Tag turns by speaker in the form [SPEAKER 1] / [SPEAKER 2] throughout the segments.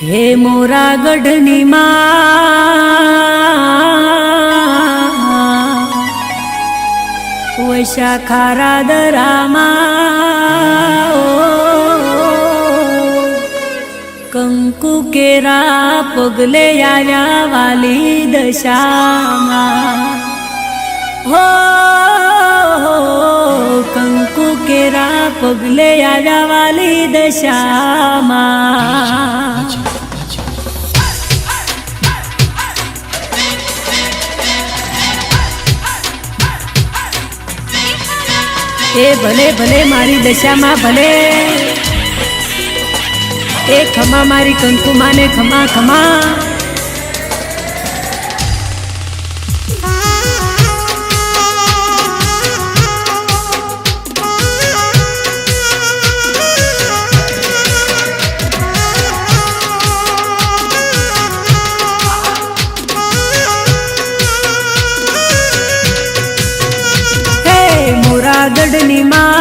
[SPEAKER 1] हे मोरा गढ़नी माँ वैशा खारा दरामा कंकु केरा पगले आव्या वाली दशामा हो कंकु केरा पगले आव्या वाली दशामा ए भले भले मारी दशा मां भले ए खमा मारी कंकु माने खमा खमा गढ़नी माँ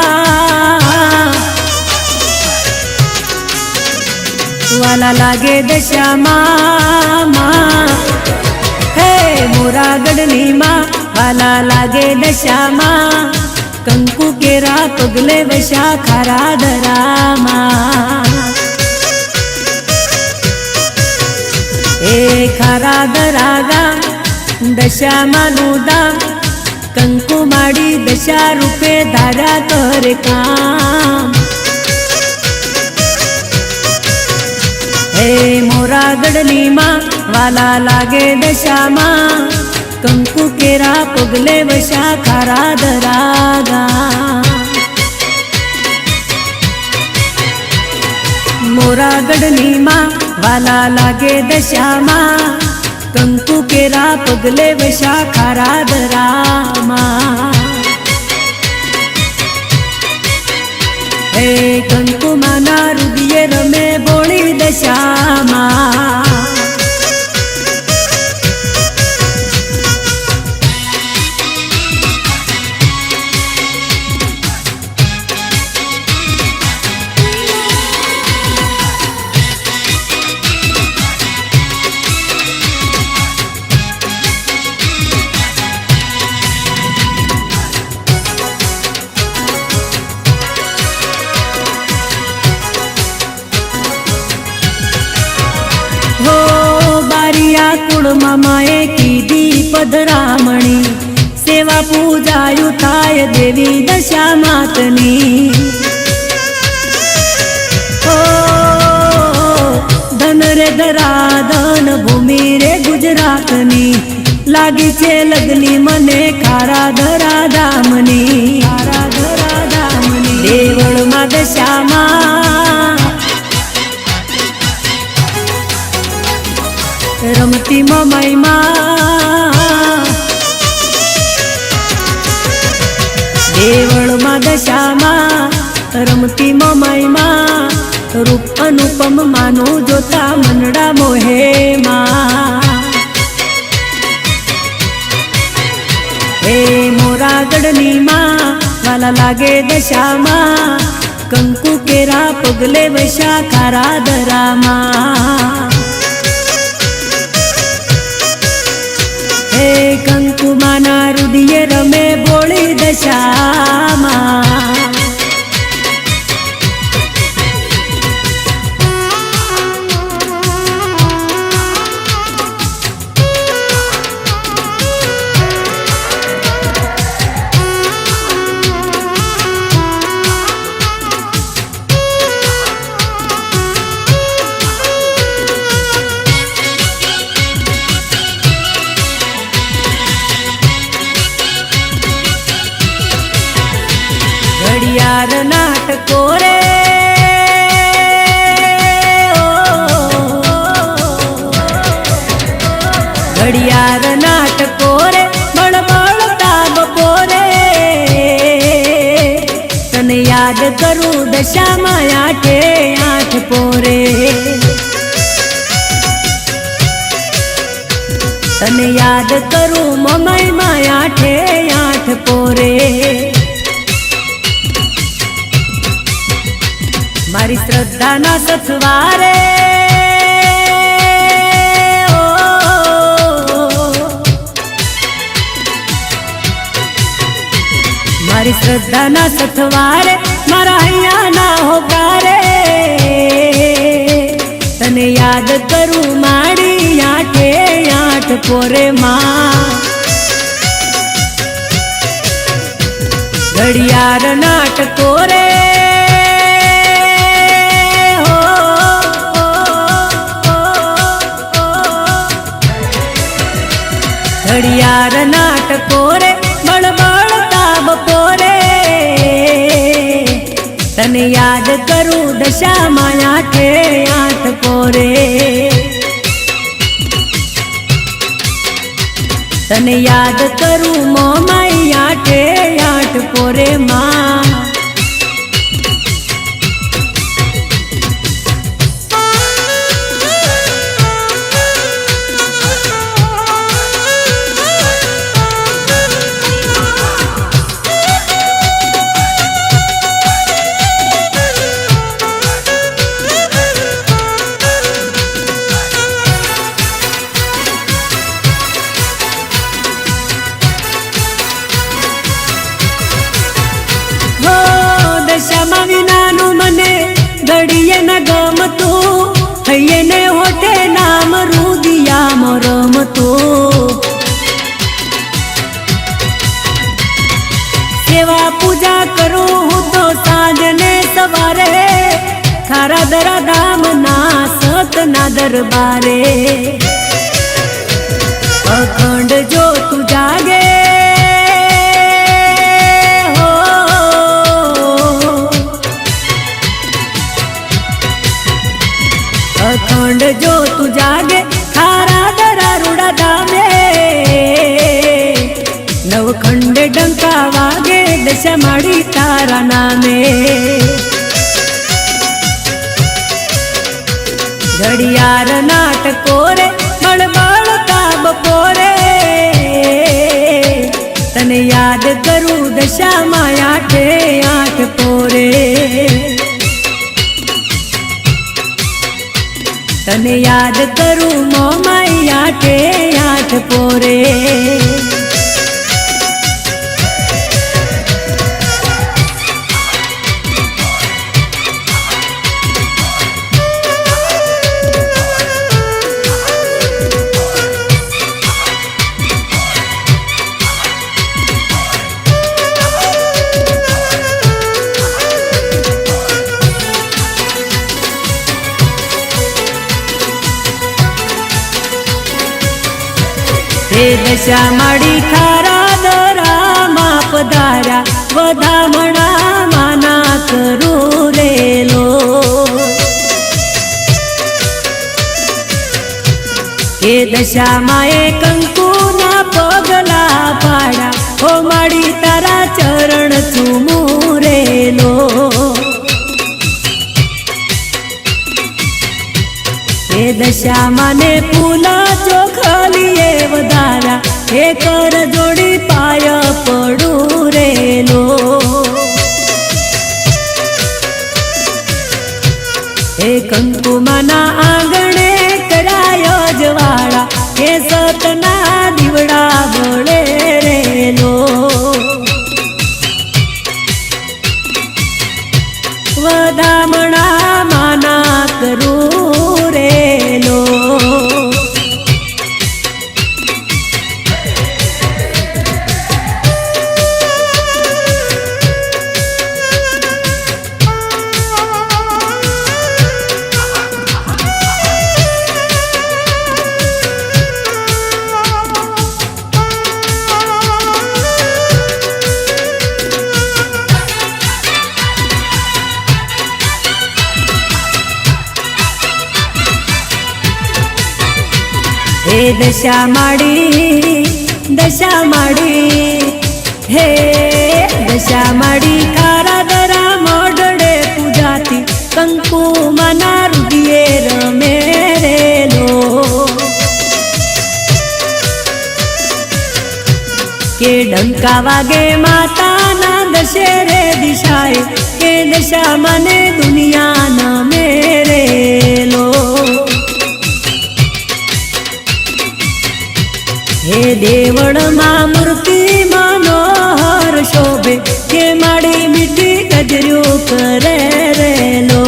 [SPEAKER 1] वाला लागे दशा माँ हे मोरा गढ़नी माँ वाला लागे दशा माँ कंकु केरा पगले वशा खारा दरामा ए खारा दरागा दशा मानुदा कंकु माड़ी दशा रूपे धारा कर काम हे मोरा गढ़नी माँ वाला लागे दशा माँ कंकु केरा पगले वशा खारा दरागा मोरा गढ़नी माँ वाला लागे दशा माँ कंकु केरा पगले वशा खारा दरामा हे कंकु माना रुदिये रमे बोली दशामा कुड़ मामाए की दीपधरामणी सेवा पूजायु थाय देवी दशा मातनी ओ धन रे धरा धन भूमि रे गुजरातनी लागी छे लगनी मने खारा धरा धामनी देवळ मा दशा मा रमती ममाई माँ देवळ मा दशा माँ रमती ममाई माँ रूप अनुपम मानो जोता मनडा मोहे माँ हे मोरा गढ़नी माँ वाला लागे दशा माँ कंकु केरा पगले वशा खारा दरामा हे कंकु माना रुदिये रमे बोली दशा माँ घड़ियार नाटको रे घड़ियार नाटको रे बड़ बड़ ताब पोरे तने याद करूं दशा माया के 8 पोरे तने याद करूं ममई माया के 8 पोरे मारी श्रद्धा ना सथवारे મારી શ્રદ્ધાના સથવારે મારા હૈયાના હોકારે તને યાદ કરું માડી આઠે આઠ પોરે માં ઘડિયાળ નાટકો રે ઘડિયાળ નાટકો રે બળબળતા બપોરે તને યાદ કરું દશામાં આઠે આઠ પોરે તને યાદ કરું મોમાઈ આઠે આઠ પોરે માં દશામાં વિનાનું મને ઘડીએ ન ગમતું હૈયે ને હોઠે નામ રુદિયામાં રમતું સેવા પૂજા કરું હું તો સાંજ ને સવારે ખારા દરા ધામના સતના દરબારે અખંડ જો તું જાગે અખંડ જો તું જાગે ખારા દરા રૂડા ધામે નવખંડ ડંકા વાગે દશા માડી તારા નામે ઘડિયાળ નાટકો રે બળબળતા બપોરે તને યાદ કરું દશામાં આઠે આઠ પોરે તને યાદ કરું મોમાઈ આઠે આઠ પોરે હે દશા માડી ખારા દરામાં પધાર્યા વધામણા માના કરું રેલો હે દશામાં એ કંકુના પગલા પાડ્યા હો માડી તારા ચરણ ચૂમું રેલો હે દશામાં ને ફૂલા ચોખલીએ વધારા હે કર જોડી પાય પડું રેલો હે કંકુમાના આંગણે કરાય જવાળા હે સતના દીવડા બળે રેલો વધામણા માના કરું રેલો હે દશા માડી હે દશા માડી ખારા દરા મોઢડે પૂજાતી કંકુ મના રુદિયે રમે રેલો કે ડંકા વાગે માતાના દશેરે દિશાએ કે દશા મને દુનિયા ન મેરેલો હે દેવળમાં મૂર્તિ મનોહર શોભે કે કરે રેલો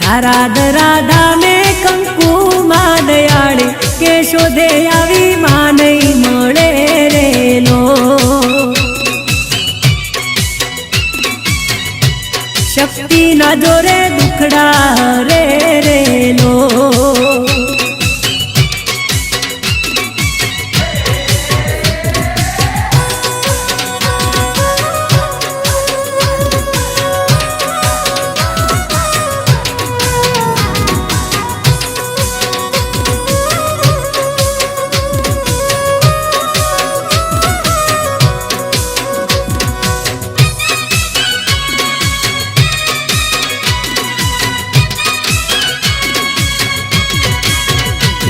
[SPEAKER 1] ખારાદરા ધામે કંકુમાં દયાળી કે શોધે આવી માં નહીં મળે રેલો શક્તિ ના જોરે દુખડા હરે રેલો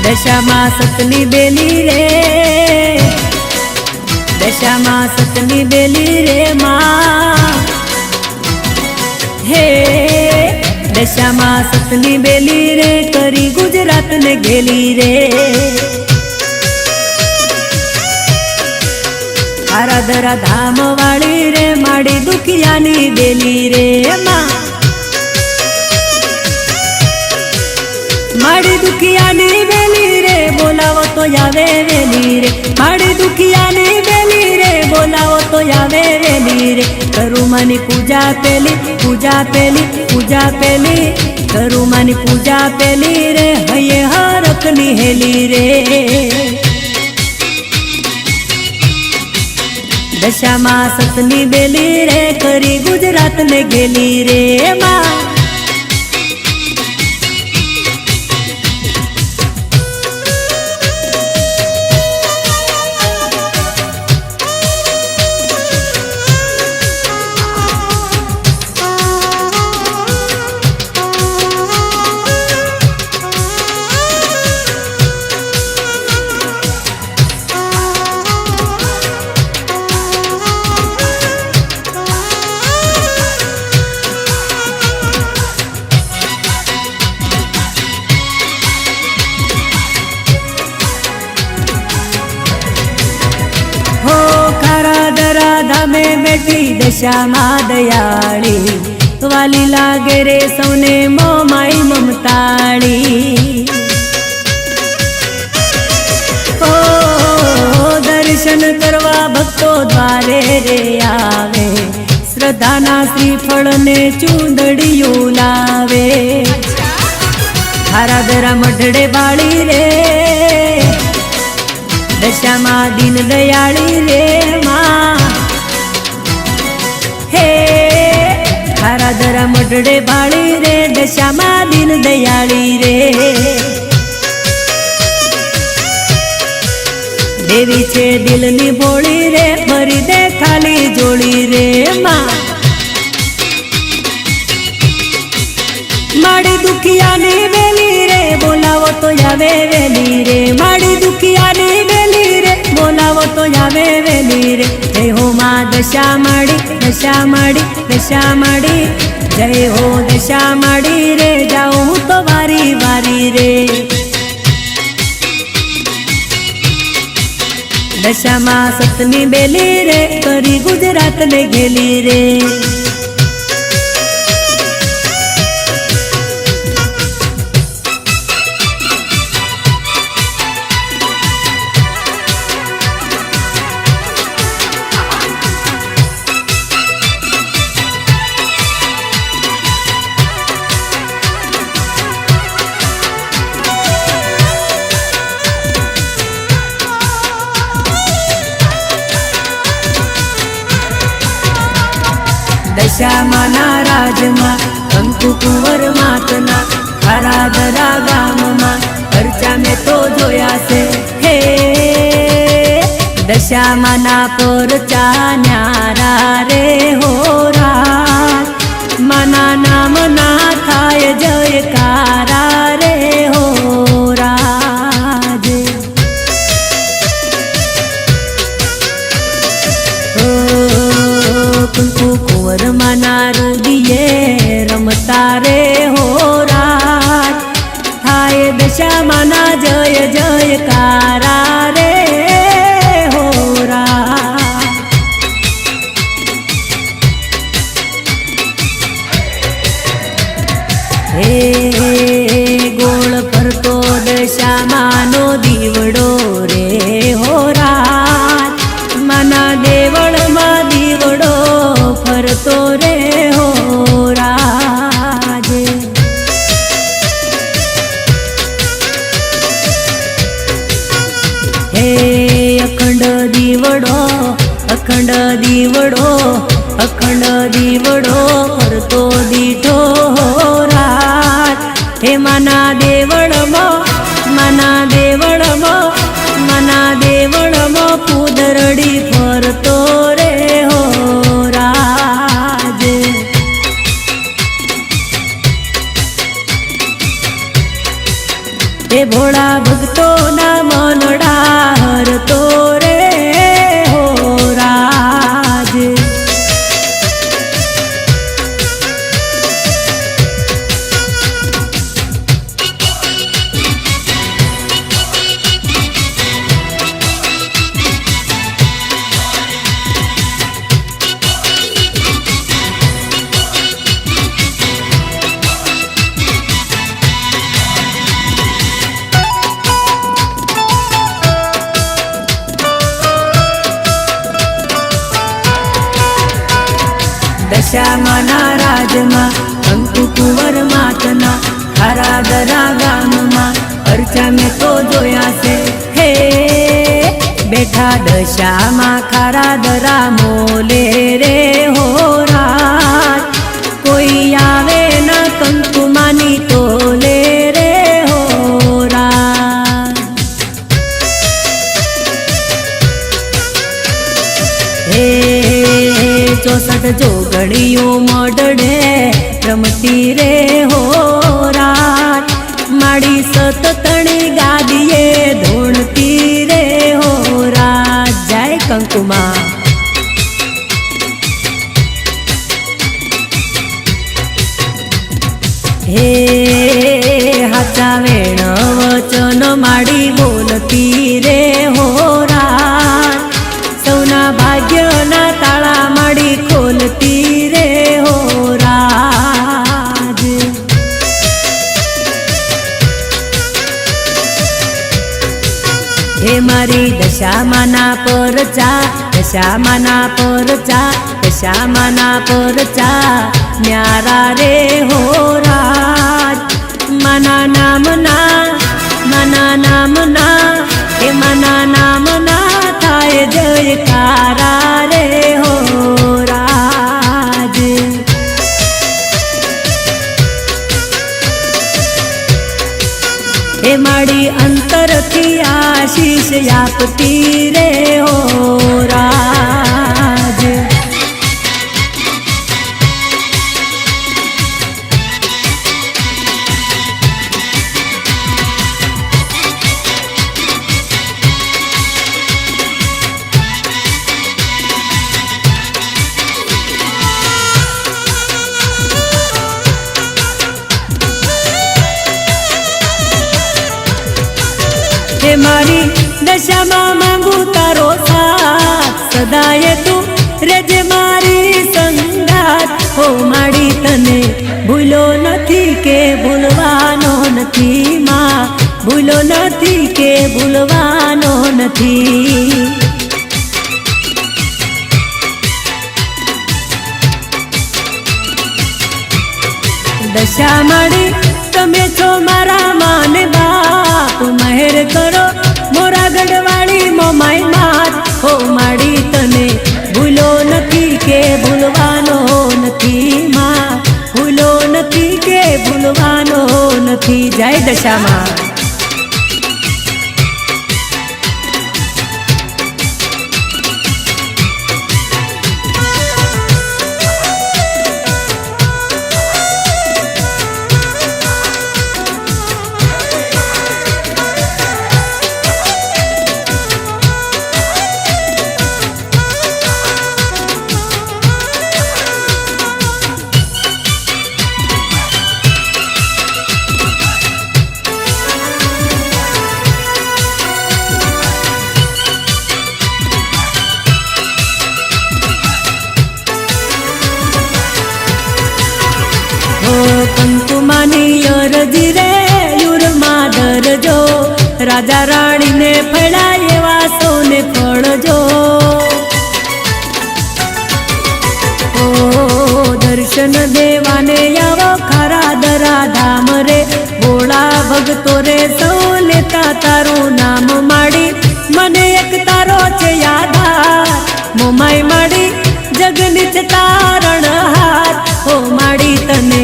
[SPEAKER 1] દશામાં સતની બેલી રે દશામાં સતની બેલી રે માં હે દશામાં સતની બેલી રે કરી ગુજરાત ને ગેલી રે આરાધરા ધામ વાળી રે માડી દુખિયાની બેલી રે માં માડી દુખિયાની બેલી રે બોલાવો તો આવે વેલી રે માડી દુખિયાની બેલી રે બોલાવો તો આવે વેલી રે કરું માની પૂજા પેલી પૂજા પેલી પૂજા પેલી કરું માની પૂજા પેલી રે હૈયે હરખની હેલી રે દશામાં સતની બેલી રે કરી ગુજરાત ને ગેલી રે માં ધામે બેઠી દશામાં દયાળી વાલી લાગે રે સૌને મોમાઈ મમતાળી ઓ દર્શન કરવા ભક્તો દ્વારે રે આવે શ્રદ્ધાના શ્રીફળ ને ચૂંદડીઓ લાવે ખારાદરા મઢડે વાળી રે દશામાં દીન દયાળી રે માં હે ખારાદરા મઢડે વાળી રે દશામાં દીન દયાળી રે દેવી છે દિલની ભોળી રે ભરી દે ખાલી જોડી રે માં માડી દુખિયાની બેલી રે બોલાવો તો આવે વેલી રે માડી દુખિયાની બેલી રે બોલાવો તો આવે વેલી રે જય હો માં દશા માડી દશા માડી દશા માડી જય હો દશા માડી રે જાઉં હું તો વારી વારી રે દશામાં સતની બેલી રે કરી ગુજરાત ને ગેલી રે દશામાના રાજમાં કંકુ કુંવર માતના ખારાદરા ગામમાં ખર્ચા મેં તો જોયા છે હે દશામાના પરચા ન્યારા રે હોરા માના નામ ના થાય જયકારા રે હોરા કંકુ કુંવર માના રૂડિયે રમતા રે હોરા થાય દશામાના જય જયકારા રે હોરા અખંડ દીવડો કરતો દીઠો રાત. હે માના દેવળમાં પૂદરડી ફરતો રે હો રાજ. હે ભોળા ભક્તોના મનડા હરતો રે હો રાજ. દશામાના રાજમાં કંકુ કુંવર માતના ખારાદરા ગામમાં અર્ચા મેં તો જોયા છે. હે બેઠા દશામાં ખારાદરા મોલે રે હો રાત. કોઈ આવે ના કંકુમાની તોલે રે હો રાત. હે 64 જોગણીઓ મોડડે રમતી રે હો રાત. માડી સતતણી ગાદીએ ધોણતી રે હો રાત. જય કંકુમા. હે હાચા વેણ વચન માડી બોલતી રે હો રાત. સૌના ભાગ્યના તાળા માડી ખોલતી રે હો રાજ. હે મારી દશામાના પરચા ન્યારા રે હો રાજ. માના નામના હે માના નામના થાય જયકારા રે હો રાજ. હે માડી અંતરથી આશીષ આપતી રે હો રાજ. હે મારી દશામાં માંગુ તારો સાથ. સદાય તું રેજે મારી સંગાત. હો માડી તને ભૂલો નથી કે ભૂલવાનો નથી માં. ભૂલો નથી કે ભૂલવાનો નથી. દશા માડી તમે છો મારા માને બાપ. મહેર કરો મોરા ગઢવાળી મોમાઈ માત. હો માડી તને ભૂલો નથી કે ભૂલવાનો નથી માં. ભૂલો નથી કે ભૂલવાનો નથી. જય દશામાં. કંકુમાની અરજી રે યુરમાં દરજો. રાજા રાણીને ફળાય એવા સૌને ફળજો. ઓ દર્શન દેવાને આવો ખારાદરા ધામ રે. ભોળા ભગતો રે સૌ લેતા તારું નામ માડી. મને એક તારો છે યાદાર મોમાઈ માડી. જગની છે તારણહાર હો માડી તને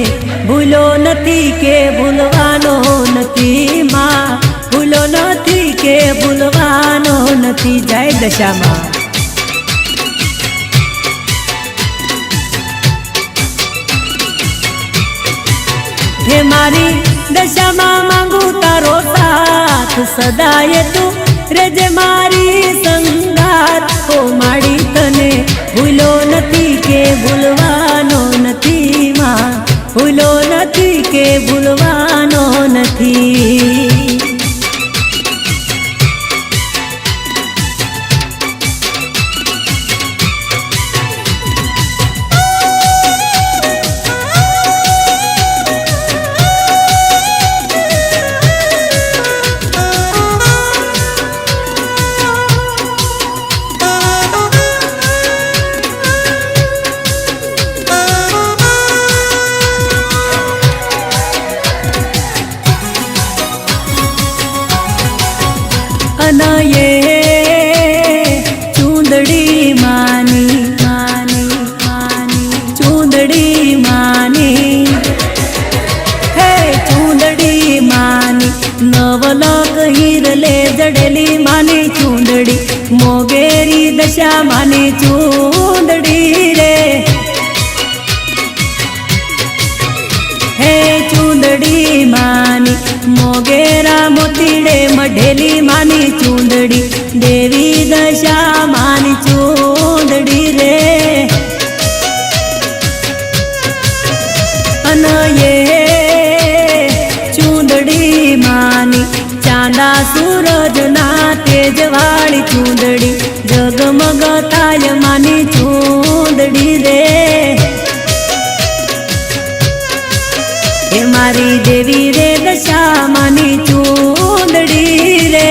[SPEAKER 1] ભૂલો નથી કે ભૂલવાનો નથી માં ભૂલો નથી કે ભૂલવાનો નથી જય દશામાં હે મારી દશામાં માંગુ તારો સાથ સદાય તું રેજે મારી સંગાત ઓ માડી તને ભૂલો નથી કે ભૂલવાનો નથી માં ભૂલો નથી કે ભૂલવાનો નથી અનયે ચૂંદડી માની માની માની ચૂંદડી માની હે ચૂંદડી માની નવલક હિરલે જડેલી માની ચૂંદડી મોગેરી દશા માની ચૂંદડી રે હે ચૂંદડી માની મોગેરા મોતીડે મઢેલી માની ચૂંદડી દેવી દશા માની ચૂંદડી રે અનયે ચૂંદડી માની ચાંદા સૂરજના તેજવાળી ચૂંદડી જગમગ થાય માની ચૂંદડી રે હે મારી દેવી રે દશા માની ચૂંદડી રે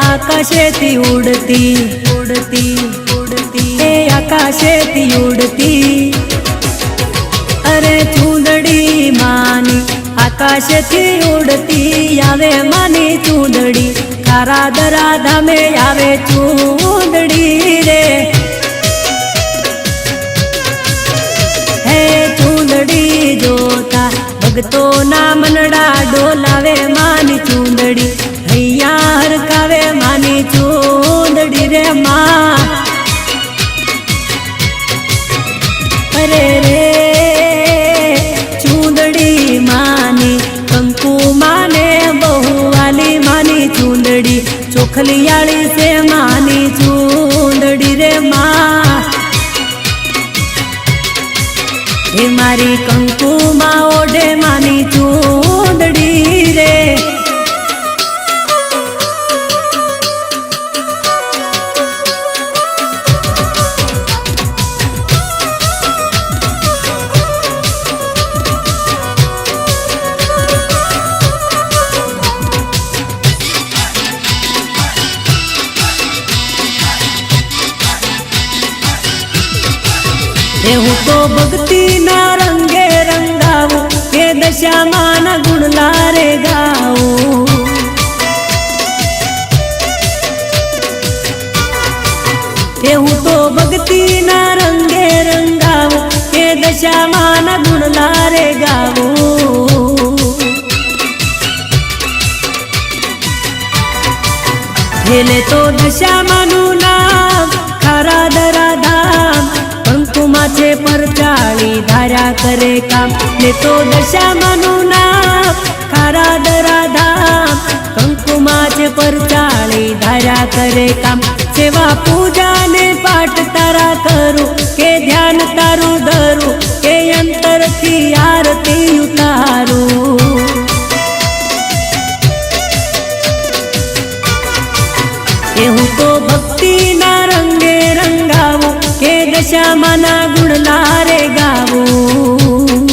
[SPEAKER 1] आकाशेती उड़ती उड़ती उड़ती हे आकाशेती उड़ती अरे चूंदड़ी मानी आकाशेती उड़ती आवे मानी चूंदड़ी खारा दराधा में आवे चूंदड़ी रे हे चूंदड़ी जोता भगतो ना मनड़ा डोलावे मानी चूंदड़ी हैया हरकावे मानी चूंदड़ी रे माँ अरे रे चूंदड़ी मानी कंकु माने बहु वाली मानी चूंदड़ी चोखलियाड़ी से मानी चूंदड़ी रे माँ हे मारी कंकु माँ ओढ़े मानी चूंदड़ी रे हूँ तो भक्ति ना रंगे रंगाऊ के दशा मान गुण लारे गाऊ हूँ तो भक्ति ना रंगे रंगाऊ के दशा मान गुण लारे गाऊ हेले तो दशा मानु नाम खरा दरा धाम कुमाचे परचाळी धारा करे काम ले तो दशा मानु नाम खरा दरा धाम कंकुमाचे परचाळी धारा करे काम सेवा पूजा ने पाठ तारा करू के ध्यान तारू धरू के अंतर की आरती उतारू એવું તો ભક્તિના રંગે રંગાવું કે દશામાના ગુણ લારે ગાવું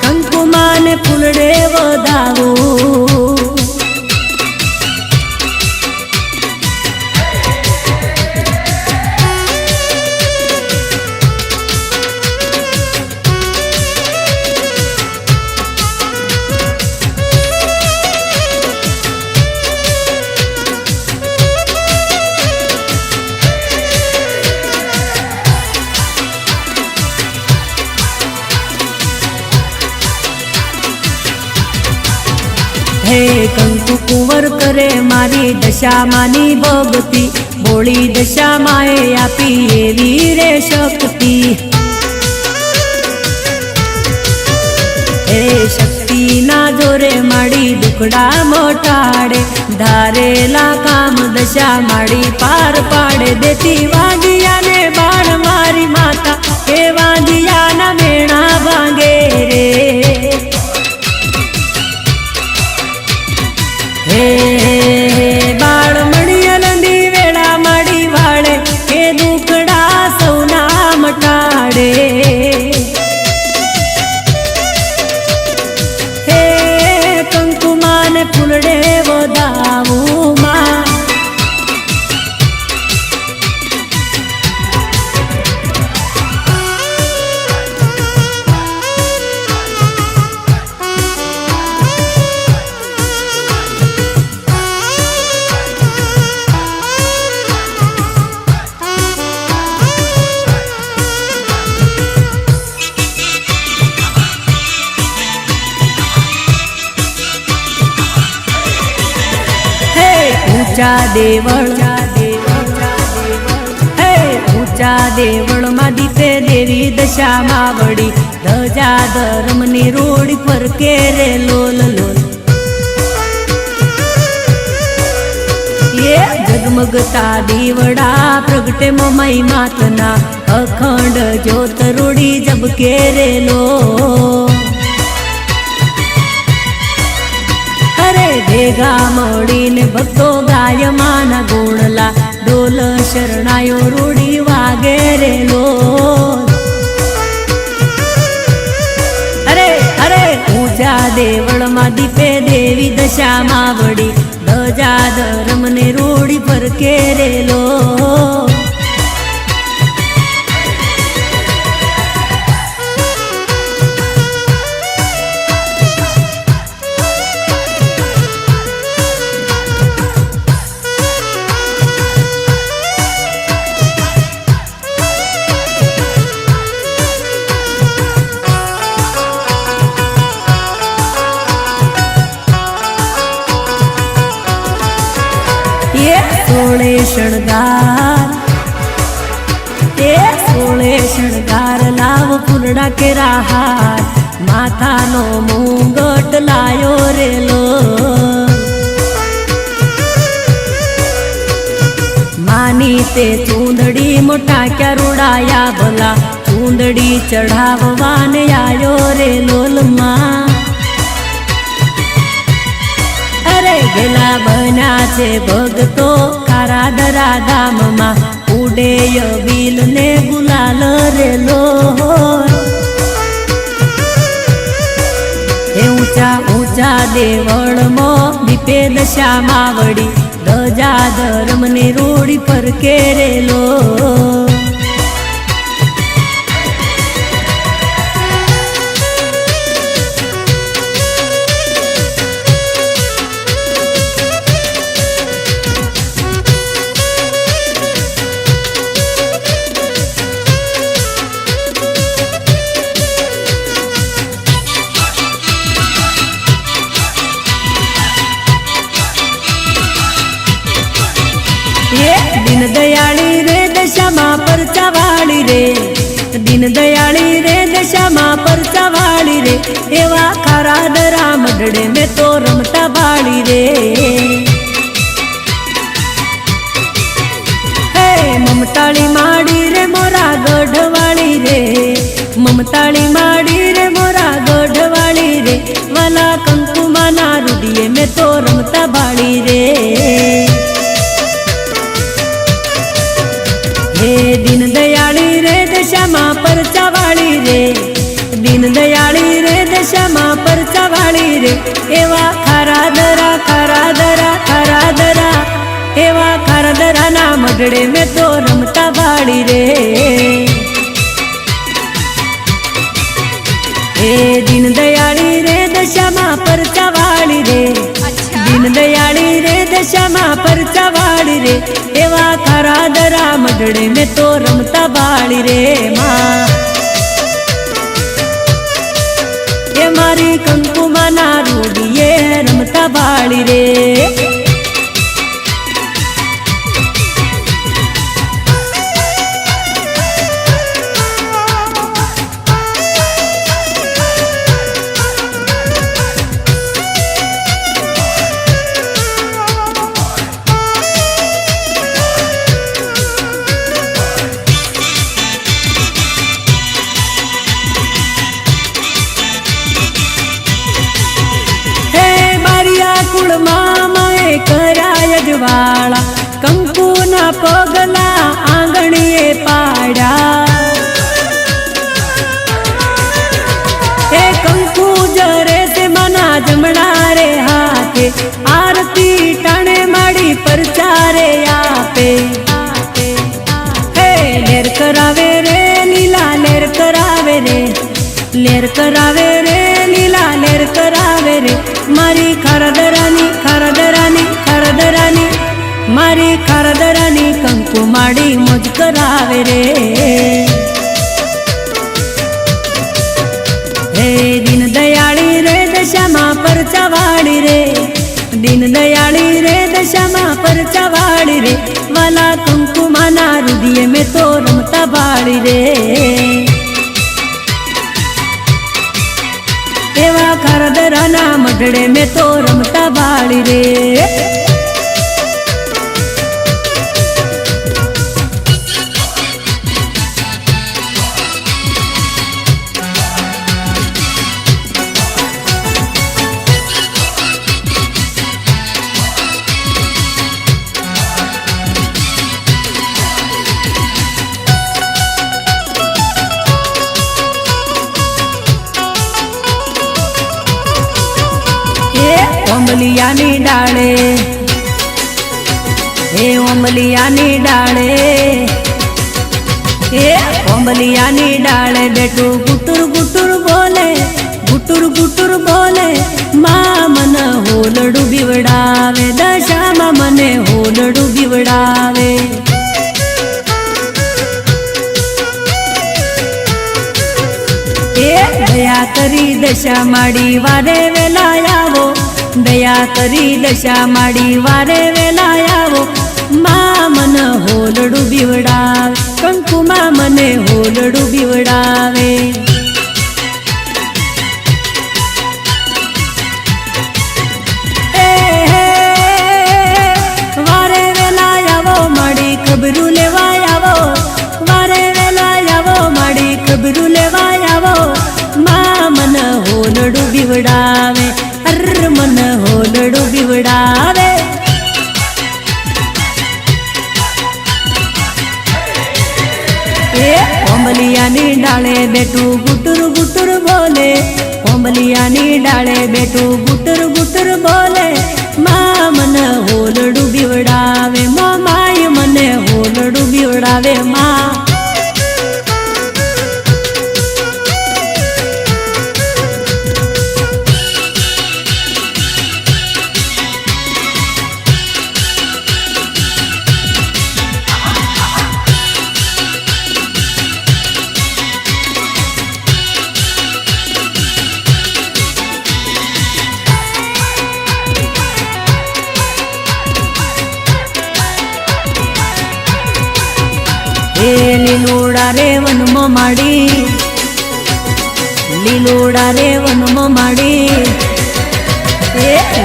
[SPEAKER 1] કંકુમાને ફૂલડે વધાવું હે કંકુ કુંવર કરે મારી દશામાની ભક્તિ ભોળી દશામાએ આપી એવી રે શક્તિ હે શક્તિના જોરે માડી દુખડા મોટાડે ધારેલા કામ દશા માડી પાર પાડે દેતી વાંજિયાને બાણ મારી માતા કે વાંજિયાના મેણા ભાંગે રે હે બાળ મણિયલની વેળા માડી વાળે કે દુખડા સૌના મટાડે હે કંકુમાને ફૂલડે વધાવું માં ઊંચા દેવળ હે ઊંચા દેવળમાં દીપે દેવી દશામાં વળી ધજા ધર્મની રોડ પર કેરે લોલ લોલ એ જગમગતા દીવડા પ્રગટે મમઈ માતના અખંડ જ્યોત રૂડી જબ કેરેલો ભેગા મળીને ભક્તો ગાય માના ગુણલા ડોલ શરણાયો રૂડી વાગેરેલો અરે અરે ઊંચા દેવળમાં દીપે દેવી દશામાં વળી ધજા ધર્મને રૂડી પર કેરેલો સોળે શણગાર લાવ ફૂલડા કેરા હાર માથાનો મુંગટ લાયો રેલો માની તે ચૂંદડી મોટા ક્યાં રૂડાયા ભલા ચૂંદડી ચઢાવવાને આયો રે લોલમાં અરે ગેલા બન્યા છે ભગતો ખારાદરા ગામમાં ઉડેય બિલ ને ગુલાલ રેલો એ ઊંચા ઊંચા દેવળમાં દીપે દશામાં વળી ધજા ધર્મની રૂડી પર કેરેલો દીન દયાળી રે દશામાં પરચાવાળી રે દીન દયાળી રે દશામાં પરચાવાળી રે એવા ખારાદરા મઢડે મેં તો રમતા બાળી રે હે મમતાળી માડી રે મોરા ગઢવાળી રે મમતાળી માડી રે મોરા ગઢવાળી રે વાલા કંકુમાના રૂડિયા રૂડીએ મેં તો રમતા બાળી રે હે દીન દયાળી રે દશામાં પરચાવાળી રે દીન દયાળી રે દશામાં પરચાવાળી રે એવા ખારા દરા ખારા દરા ખારા દરા એવા ખારા દરાના મઢડે મેં તો રમતા બાળી રે હે દીન દયાળી રે દશામાં પરચાવાળી રે દીન દયાળી રે દશામાં પરચાવાળી રે એવા ખારા દરા મઢડે મેં તો રમતા બાળી રે માં એ મારી કંકુમાના રૂડીએ રમતા બાળી રે મામાએ કર્યા અજવાળા કંકુના પગલા આંગણીએ પાડ્યા એ કંકુ જરે છે મના જમણા રે હાથે આરતી ટાણે માડી પરચારે આપે હે લેર કરાવે રે લીલા લેર કરાવે રે લેર કરાવે રે લીલા લેર કરાવે રે મારી ખરદરાની ખરદરાની ખરદરાની મારી ખરદરાની કંકુ માડી મોજ કરાવે રે હે દીન દયાળી રે દશામાં પરચાવાળી રે દીન દયાળી રે દશામાં પરચાવાળી રે વાલા કંકુમાના રૂડીએ મેં તો રમતા બાળી રે એવા ખરદરાના મઢડે મેં તો રમતા બાળી રે ઓમલિયાની ડાળે હે ઓમલિયાની ડાળે હે ઓમલિયાની ડાળે બેઠું ગુટુર ગુટુર બોલે ગુટુર ગુટુર બોલે મા મન હોલડું બીવડાવે દશામાં મને હોલડું બીવડાવે એ દયા કરી દશા માડી વારે વેલા આવો દયા કરી દશા માડી વારે વેલા આવો મા મન હોલડું બીવડાવે કંકુમાં મને હોલડું બીવડાવે વારે વેલા આવો માડી ખબરું લેવા આવો વારે વેલા આવો માડી ખબરું લેવા આવો મા મન હોલડું બીવડાવે મન હોલડું બીવડાવે એ ઓમલિયાની ડાળે બેઠું ગુટુર ગુટુર બોલે ઓમલિયાની ડાળે બેઠું ગુટુર ગુટુર બોલે મા મન હોલડું બીવડાવે માય મને હોલડું બીવડાવે માં લીલોડા રે વનમાં માડી લીલોડા રે વનમાં માડી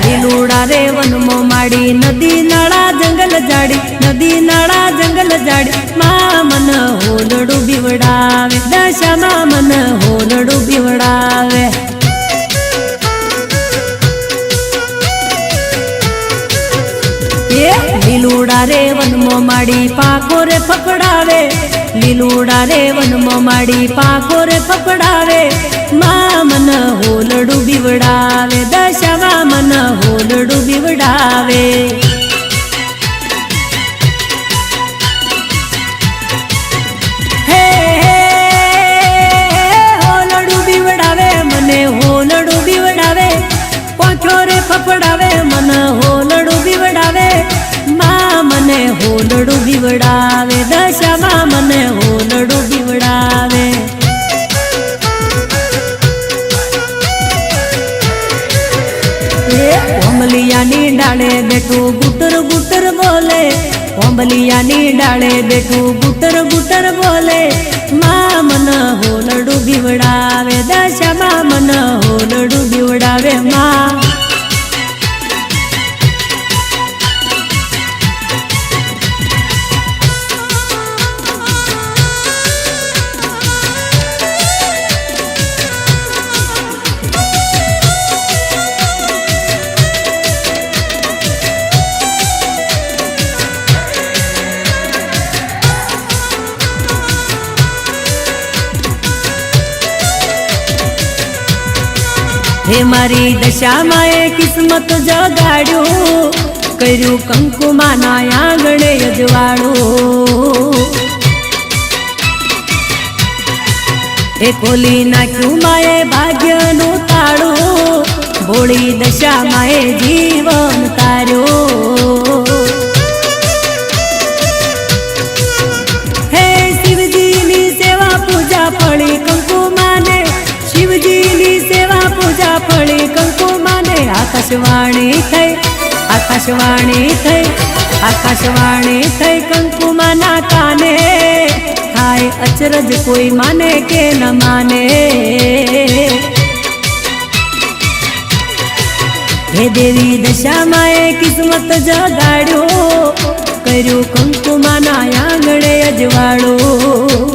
[SPEAKER 1] લીલોડા રે વનમાં માડી નદી નાળા જંગલ જાડી નદી નાળા જંગલ જાડી મા મન હોલડું બીવડાવે દશામાં મન હોલડું બીવડાવે લીલુડા રે વનમાં માડી પાકો રે ફફડાવે, લીલુડા રે વનમાં માડી પાકો રે ફફડાવે, મા મન હોલડું બીવડાવે, દશામાં મન હોલડું બીવડાવે. ફફડાવે મન હોલડું બીવડાવે, મા મને હોલડું બીવડાવે, દશામાં મને હોલડું બીવડાવે. ઓંબલિયાની ડાળે બેઠું ગુટર ગુટર બોલે, ઓંબલિયાની ડાળે બેઠું ગુટર ગુટર બોલે, મા મન હોલડું બીવડાવે, દશામાં મન હોલડું બીવડાવે. મા હે મારી દશામાં એ કિસ્મત જગાડ્યું, કર્યું કંકુમાના આંગણે અજવાળું. એ ખોલી નાખ્યું માએ ભાગ્યનું તાળું, ભોળી દશામાં એ જીવન તાર્યું. હે શિવજીની સેવા પૂજા ફળી કંકુમાને, શિવજીની સેવા પૂજા ફળી કંકુમાને, આકાશવાણી થઈ, આકાશવાણી થઈ, આકાશવાણી થઈ કંકુમાના કાને, થાય અચરજ કોઈ માને કે ન માને. હે દેવી દશામાં એ કિસ્મત જગાડ્યો, કર્યું કંકુમાના આંગણે અજવાળું.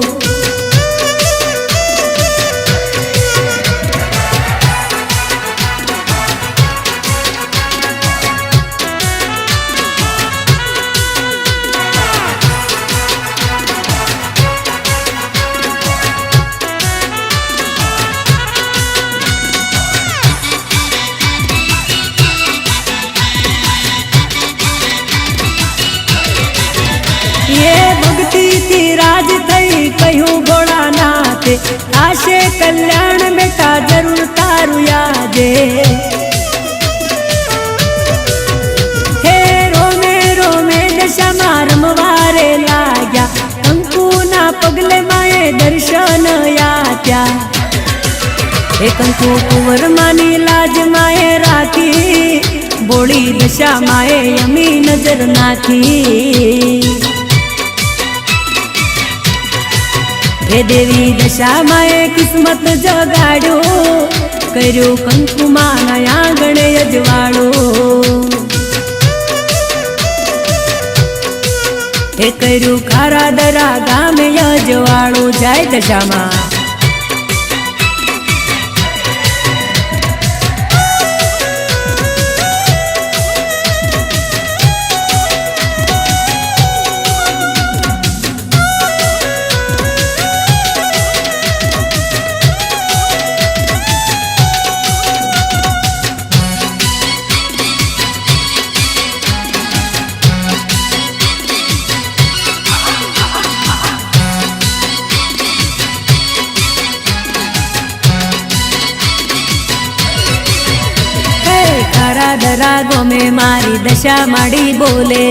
[SPEAKER 1] ભક્તિથી રાજ થઈ કહ્યું ભોળાનાથે, આશે કલ્યાણ બેટા જરૂર તારું યાદે. હે રોમે રોમે દશામાં રમવારે લાગ્યા, કંકુના પગલે માએ દર્શન આપ્યા. હે કંકુ કુંવર માની લાજ માએ રાખી, ભોળી દશામાં એ યમી નજર નાખી. હે દેવી દશામાં એ કિસ્મત જગાડ્યો, કર્યું કંકુમાના આંગણે અજવાળું. હે કર્યું ખારાદરા ગામે અજવાળું. જય દશામાં. દરા ગોમે મારી દશા માડી બોલે,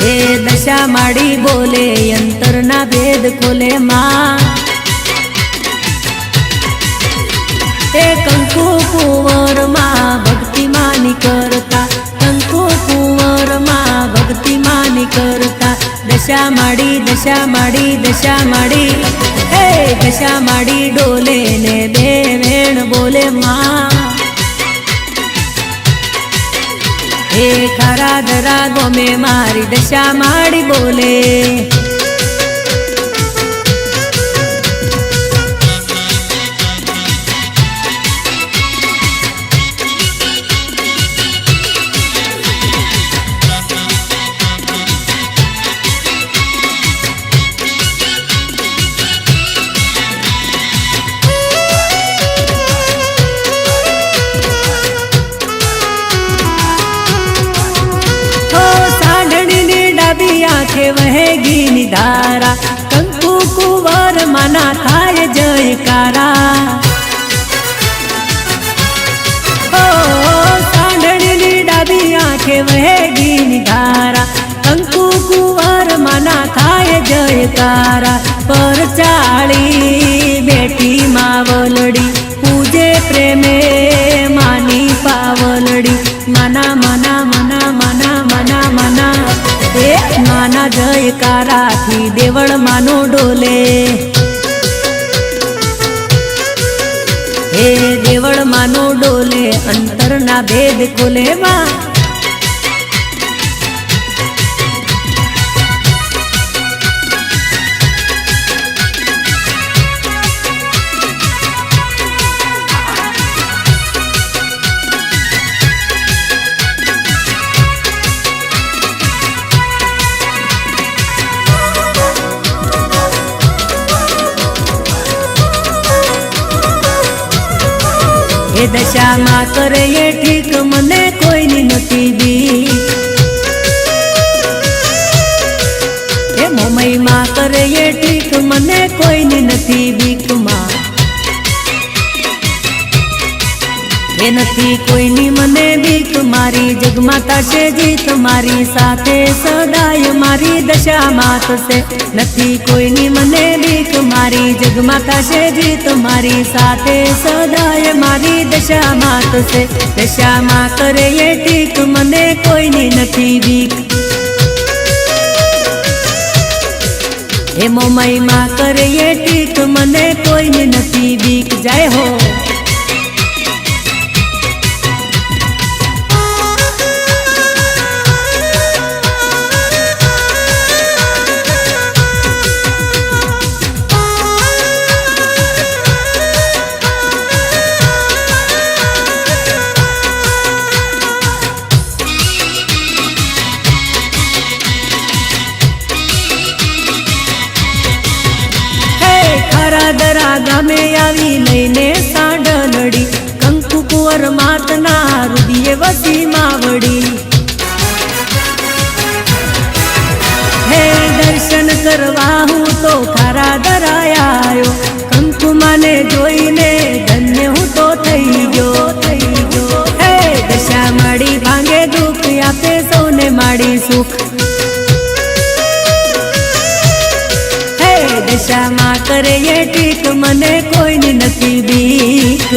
[SPEAKER 1] એ દશા માડી બોલે, અંતરના ભેદ ખોલે. માં એ કંકુ કુંવર માં ભક્તિ માની કરતા, કંકુ કુંવર માં ભક્તિ માની કરતા, દશા માડી દશા માડી દશા માડી, હે દશા માડી ડોલે ને બે વેણ બોલે. માં હે ખરા દરા ગોમે મારી દશા માડી બોલે. आंखे वहेगी धारा कंकु कुंवर माना थाय जयकारा सांडणी डाबी आंखे वहेगी धारा कंकु कुंवर माना थाय जयकारा पर चाली बेटी मावलड़ी पूजे प्रेमे मानी पावलड़ी मना मना मना मना मना मना ए माना जयकारा थी देवळ मानो डोले हे देवळ मानो डोले अंतर ना भेद खोले मा हे दशा मा करे ये ठीक मने कोई नी नथी बीक हे मोमई मा करे ये ठीक मने कोई नी नथी बीक मा हे नथी कोई नी मने बीक मारी जगमाता से जीत मारी साथे सदाय मारी दशा मात से नथी कोई नी मने बीक मारी जगमाता से जीत मारी साथे सदाय मारी दशा मात से दशा मा करे ये ठीक मने कोई नी नथी बीक हे मोमई मा करे ये ठीक मने कोई नी नथी बीक जय हो दरा गामे आवी लईने सांडलड़ी कंकु कुंवर मातना रुदिये वसी मावड़ी हे दर्शन करवा हूँ तो थारा दरायायो कंकु माने जोईने धन्य हूँ तो थई गयो हे दशा माड़ी भांगे दुख आपे सौने माड़ी सुख दशा मा करे ये ठीक मने कोई नी नथी बीक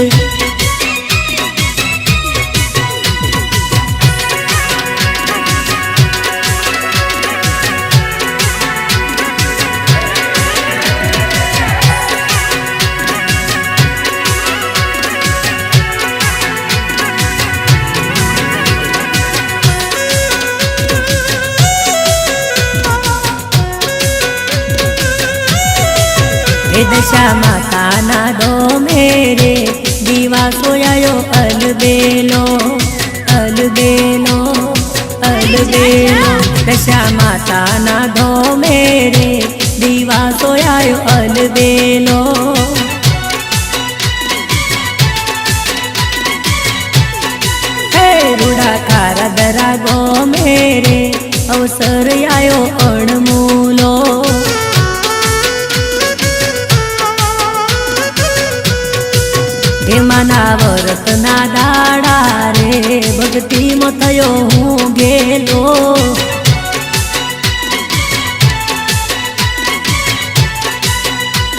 [SPEAKER 1] दशा माता ना दो मेरे दीवा सोयायो अलबेलो अलबेलो अलबेलो दशा माता ना दो मेरे दीवा सोयायो अलबेलो हे रूड़ा खारा दरा गो मेरे अवसर आयो अणमूलो हे मना व्रत ना दाड़ा रे भक्ति में थयो हूँ गेलो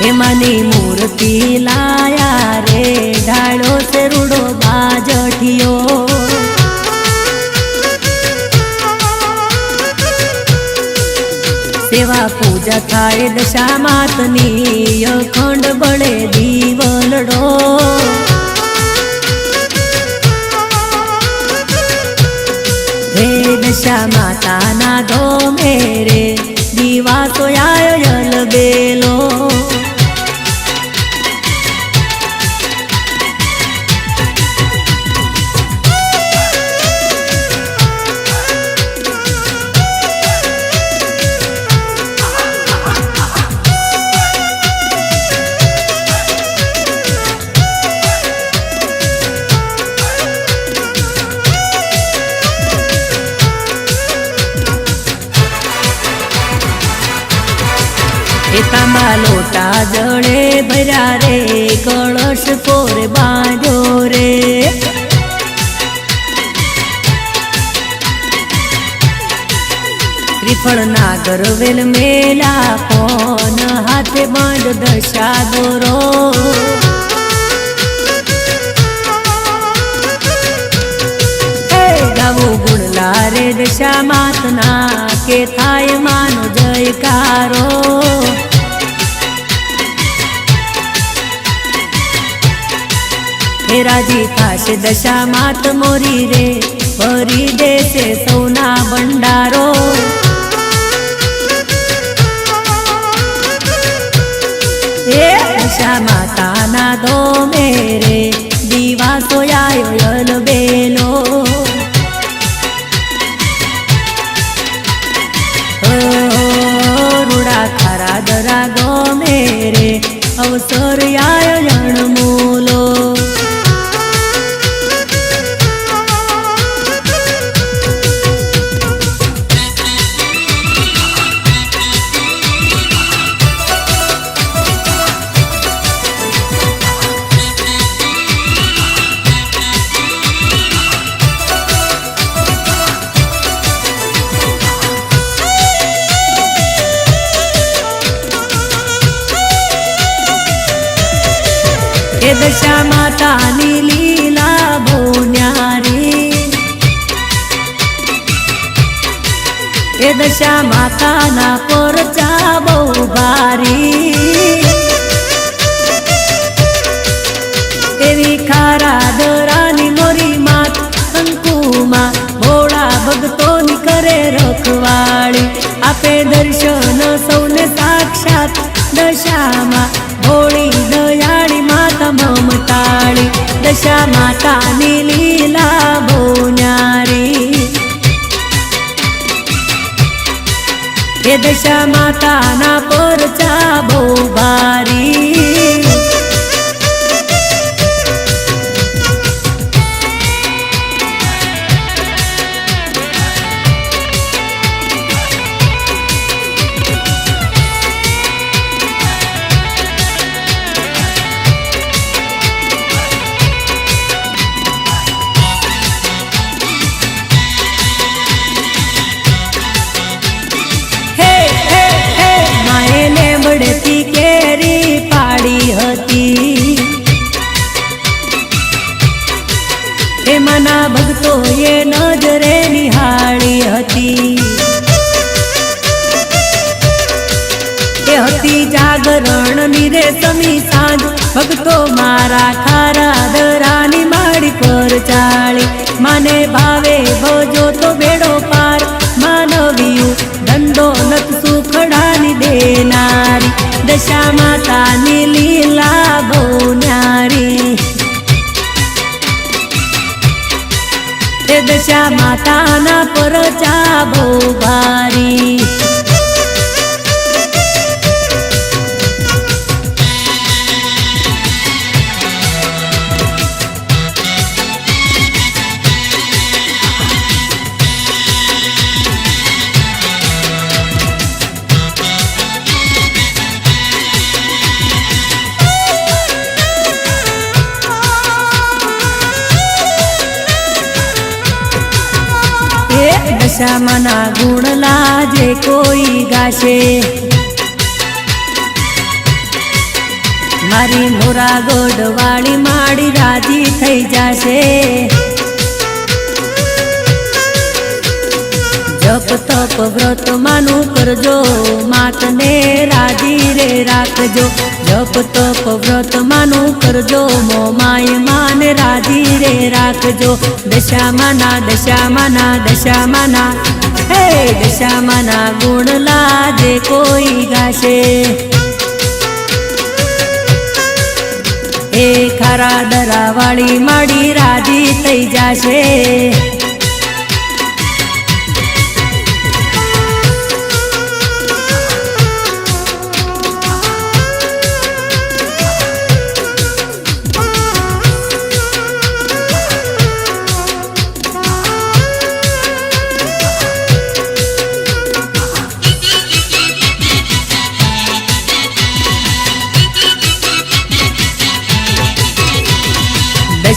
[SPEAKER 1] हे मनी मूर्ति लाया रे ढालो से रूड़ो बाजठियो सेवा पूजा थाय दशा मातनी अखंड बड़े दीवलड़ो हे दशा माता ना दो मेरे दीवा सोयायो अलबेलो તાંબા લોટા જળે ભર્યા રે કળશ કોરે બાંધો રે શ્રીફળ નાગર વેલ મેલા કોન હાથે બાંધ દશા દોરો ગાવું ગુણલા રે દશા માતના કે થાય માનો જયકારો હે રાજી થાશે દશા માત મોરી રે ભરી દેશે સૌના ભંડારો હે દશા માતાના દો મેરે દીવા સોયાયો યલ બેલો રૂડા ખારા દરા ગો મેરે અવસર આયોજન મૂલો એ દશા માતાની લીલા બહુ ન્યારી એ દશા માતાના પરચા બહુ ભારી એવી ખારા દરાની મોરી માત કંકુમાં ભોળા ભક્તોની કરે રખવાળી આપે દર્શન સૌને સાક્ષાત દશામાં ભોળી દયાળી માતા મમતાળી દશા માતાની લીલા બહુ ન્યારી એ દશા માતાના પરચા બહુ ભારી કેરી પાડી હતી એમાંના ભક્તો એ નજરે નિહાળી હતી એ હતી જાગરણ ની રે સમી સાંજ ભક્તો મારા ખારા દરાની માડી પર ચાળી માને ભાવે ભજો તો બેડો પાર માનવીયું ધંધો નત સુખડાની દેનારી દશા માતાની લીલા બહુ ન્યારી એ દશા માતાના પરચા બહુ ભારી દશામાના ગુણ લાજે કોઈ ગાશે મારી મોરા ગોડવાળી માડી રાજી થઈ જાશે જપ તપ વ્રત માનું કરજો માતને રાજી રે રાખજો જપ તપ વ્રત માનું કરજો મોમાય માને રાજી રે રાખજો દશામાના દશામાના દશામાના હે દશામાના ગુણ લાજે કોઈ ગાશે એ ખરા દરાવાળી માડી રાજી થઈ જાશે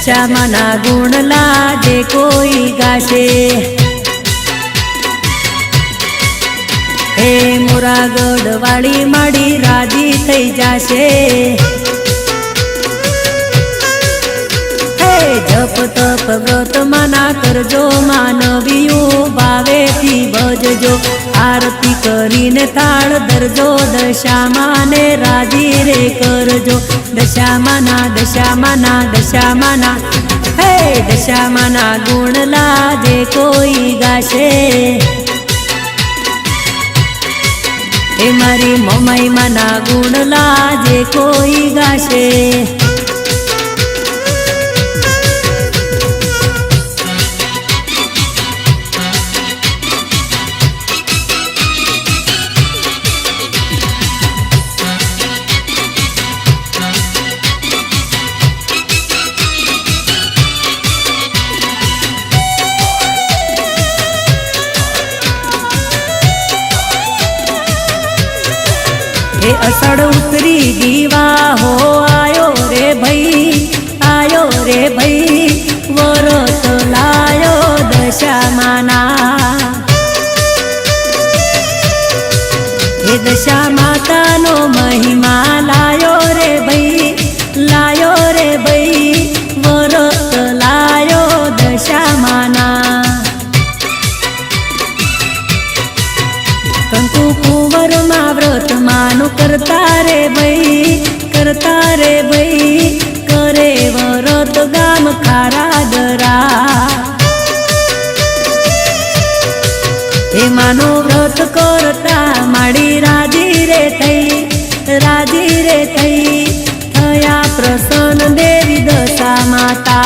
[SPEAKER 1] દશામાના ગુણ લાજે કોઈ ગાશે. હે મોરા ગઢવાળી માડી રાજી થઈ જાશે. હે જપ તપ વ્રત માના કરજો માનવીયું ભાવેથી ભજજો. આરતી કરીને થાળ ધરજો દશામાને રાજી રે કરજો. દશામાના દશામાના દશામાના હે દશામાના ગુણ લાજે કોઈ ગાશે. હે મારી મમાઈ માના ગુણ લાજે કોઈ ગાશે. हे असड़ उतरी दीवा हो आयो रे भई, आयो रे भई वरत लायो दशामाना. हे दशा मातानो महिमा लायो रे भई, लायो रे भई वरत लायो दशामाना. कंकु कुंवर मा व्रत मानु करता रे भई, करता रे भई करे व्रत गाम खारा दरा. हे मानो व्रत करता माड़ी राजी रे थई, राजी रे थई थया प्रसन्न देवी दशा माता.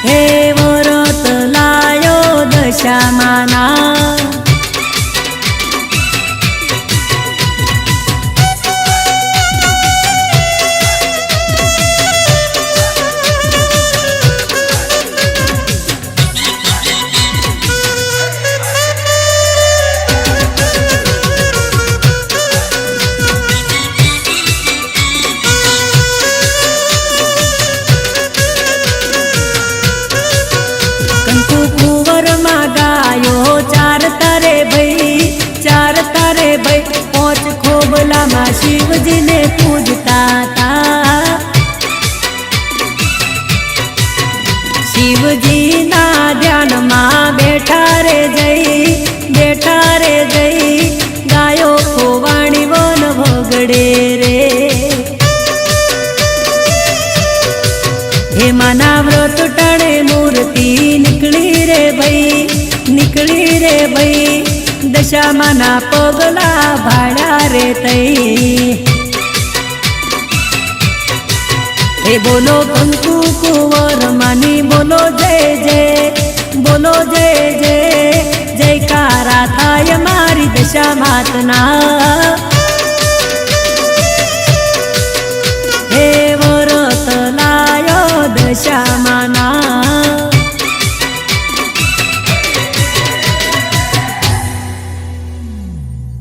[SPEAKER 1] हे व्रत लायो दशामाना. शिवजी ने पूजता था, शिवजी ना ध्यान मां बैठा रे जई, बैठा रे जई गायो खोवाणी वन भोगड़े रे. हे माना व्रत टणे मूर्ति निकली रे भई, निकली रे भई दशामाना पगला भाड़ा रे तई. हे बोलो कंकु कुंवर मानी बोलो जय जय, बोलो जय जय जयकारा थाय मारी दशा मातना. हे व्रत लायो दशा